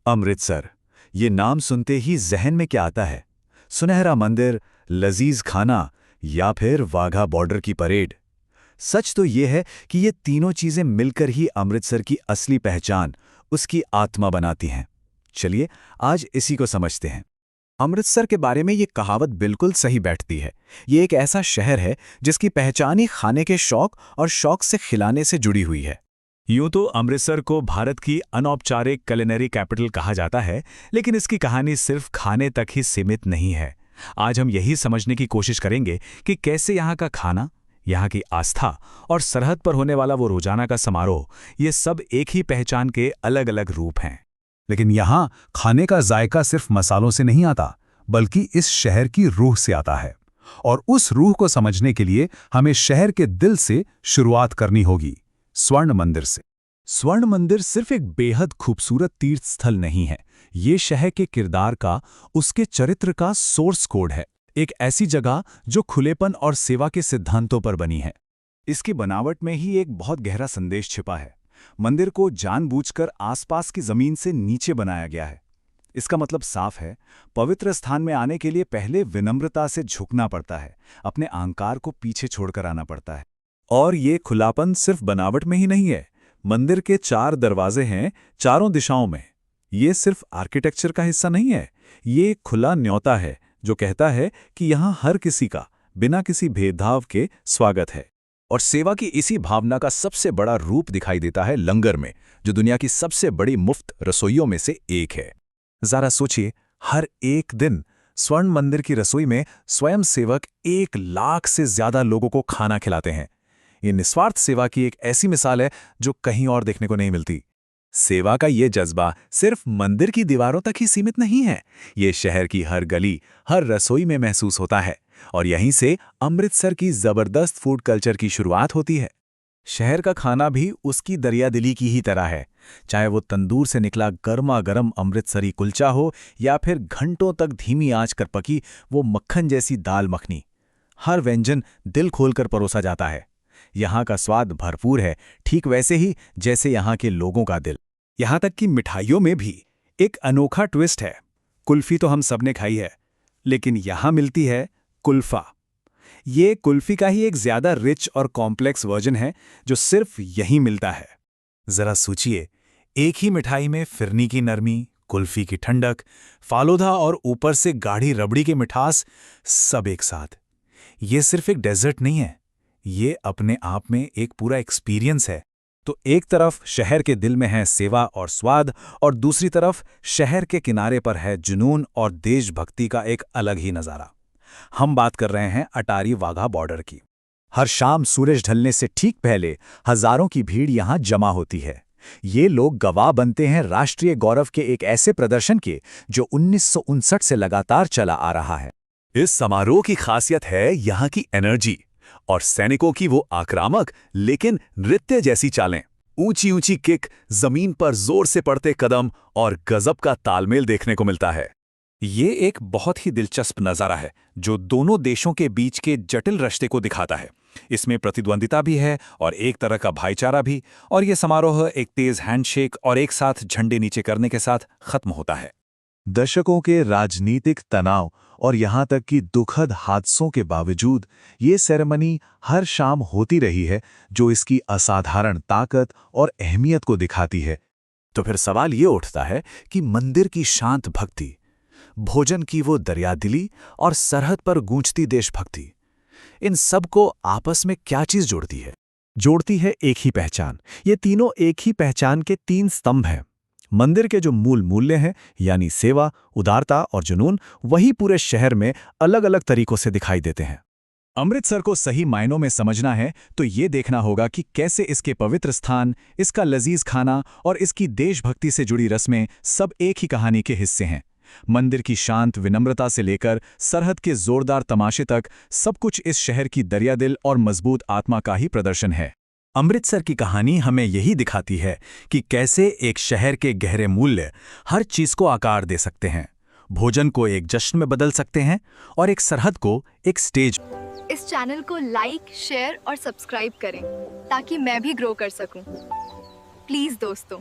अमृतसर, ये नाम सुनते ही जहन में क्या आता है? सुनहरा मंदिर, लजीज खाना या फिर वाघा बॉर्डर की परेड? सच तो ये है कि ये तीनों चीजें मिलकर ही अमृतसर की असली पहचान, उसकी आत्मा बनाती हैं। चलिए आज इसी को समझते हैं। अमृतसर के बारे में ये कहावत बिल्कुल सही बैठती है। ये एक ऐसा शहर है जिसकी पहचान ही खाने के शौक और शौक से खिलाने से जुड़ी हुई है। यूं तो अमृतसर को भारत की अनौपचारिक कुलिनरी कैपिटल कहा जाता है, लेकिन इसकी कहानी सिर्फ खाने तक ही सीमित नहीं है। आज हम यही समझने की कोशिश करेंगे कि कैसे यहाँ का खाना, यहाँ की आस्था और सरहद पर होने वाला वो रोजाना का समारोह, ये सब एक ही पहचान के अलग अलग रूप हैं। लेकिन यहाँ खाने का जायका सिर्फ मसालों से नहीं आता, बल्कि इस शहर की रूह से आता है। और उस रूह को समझने के लिए हमें शहर के दिल से शुरुआत करनी होगी, स्वर्ण मंदिर से। स्वर्ण मंदिर सिर्फ एक बेहद खूबसूरत तीर्थ स्थल नहीं है, ये शहर के किरदार का, उसके चरित्र का सोर्स कोड है। एक ऐसी जगह जो खुलेपन और सेवा के सिद्धांतों पर बनी है। इसकी बनावट में ही एक बहुत गहरा संदेश छिपा है। मंदिर को जानबूझकर आसपास की जमीन से नीचे बनाया गया है। इसका मतलब साफ है, पवित्र स्थान में आने के लिए पहले विनम्रता से झुकना पड़ता है, अपने अहंकार को पीछे छोड़कर आना पड़ता है। और ये खुलापन सिर्फ बनावट में ही नहीं है। मंदिर के 4 दरवाजे हैं चारों दिशाओं में। ये सिर्फ आर्किटेक्चर का हिस्सा नहीं है, ये एक खुला न्योता है जो कहता है कि यहाँ हर किसी का बिना किसी भेदभाव के स्वागत है। और सेवा की इसी भावना का सबसे बड़ा रूप दिखाई देता है लंगर में, जो दुनिया की सबसे बड़ी मुफ्त रसोइयों में से एक है। जरा सोचिए, हर एक दिन स्वर्ण मंदिर की रसोई में स्वयं सेवक 1 लाख से ज्यादा लोगों को खाना खिलाते हैं। ये निस्वार्थ सेवा की एक ऐसी मिसाल है जो कहीं और देखने को नहीं मिलती। सेवा का ये जज्बा सिर्फ मंदिर की दीवारों तक ही सीमित नहीं है, ये शहर की हर गली, हर रसोई में महसूस होता है। और यहीं से अमृतसर की जबरदस्त फूड कल्चर की शुरुआत होती है। शहर का खाना भी उसकी दरियादिली की ही तरह है, चाहे वो तंदूर से निकला गर्मा गर्म अमृतसरी कुलचा हो या फिर घंटों तक धीमी आंच कर पकी वो मक्खन जैसी दाल मखनी। हर व्यंजन दिल खोलकर परोसा जाता है। यहाँ का स्वाद भरपूर है, ठीक वैसे ही जैसे यहाँ के लोगों का दिल। यहाँ तक कि मिठाइयों में भी एक अनोखा ट्विस्ट है। कुल्फी तो हम सबने खाई है, लेकिन यहाँ मिलती है कुल्फा। ये कुल्फी का ही एक ज्यादा रिच और कॉम्प्लेक्स वर्जन है जो सिर्फ यहीं मिलता है। जरा सोचिए, एक ही मिठाई में फिरनी की नरमी, कुल्फी की ठंडक, फालूदा और ऊपर से गाढ़ी रबड़ी की मिठास, सब एक साथ। ये सिर्फ एक डेजर्ट नहीं है, ये अपने आप में एक पूरा एक्सपीरियंस है। तो एक तरफ शहर के दिल में है सेवा और स्वाद, और दूसरी तरफ शहर के किनारे पर है जुनून और देशभक्ति का एक अलग ही नज़ारा। हम बात कर रहे हैं अटारी वाघा बॉर्डर की। हर शाम सूरज ढलने से ठीक पहले हजारों की भीड़ यहाँ जमा होती है। ये लोग गवाह बनते हैं राष्ट्रीय गौरव के एक ऐसे प्रदर्शन के जो 1959 से लगातार चला आ रहा है। इस समारोह की खासियत है यहाँ की एनर्जी और सैनिकों की वो आक्रामक लेकिन नृत्य जैसी चालें। ऊंची ऊंची किक, जमीन पर जोर से पड़ते कदम और गजब का तालमेल देखने को मिलता है। ये एक बहुत ही दिलचस्प नज़ारा है जो दोनों देशों के बीच के जटिल रिश्ते को दिखाता है। इसमें प्रतिद्वंदिता भी है और एक तरह का भाईचारा भी, और ये समारोह एक तेज हैंडशेक और एक साथ झंडे नीचे करने के साथ खत्म होता है। दशकों के राजनीतिक तनाव और यहाँ तक कि दुखद हादसों के बावजूद ये सेरेमनी हर शाम होती रही है, जो इसकी असाधारण ताकत और अहमियत को दिखाती है। तो फिर सवाल ये उठता है कि मंदिर की शांत भक्ति, भोजन की वो दरियादिली और सरहद पर गूंजती देशभक्ति, इन सब को आपस में क्या चीज जोड़ती है? जोड़ती है एक ही पहचान। ये तीनों एक ही पहचान के 3 स्तंभ हैं। मंदिर के जो मूल मूल्य हैं, यानी सेवा, उदारता और जुनून, वही पूरे शहर में अलग अलग तरीकों से दिखाई देते हैं। अमृतसर को सही मायनों में समझना है तो ये देखना होगा कि कैसे इसके पवित्र स्थान, इसका लजीज खाना और इसकी देशभक्ति से जुड़ी रस्में सब एक ही कहानी के हिस्से हैं। मंदिर की शांत विनम्रता से लेकर सरहद के जोरदार तमाशे तक सब कुछ इस शहर की दरियादिल और मजबूत आत्मा का ही प्रदर्शन है। अमृतसर की कहानी हमें यही दिखाती है कि कैसे एक शहर के गहरे मूल्य हर चीज को आकार दे सकते हैं, भोजन को एक जश्न में बदल सकते हैं और एक सरहद को एक स्टेज। इस चैनल को लाइक, शेयर और सब्सक्राइब करें ताकि मैं भी ग्रो कर सकूं। प्लीज दोस्तों।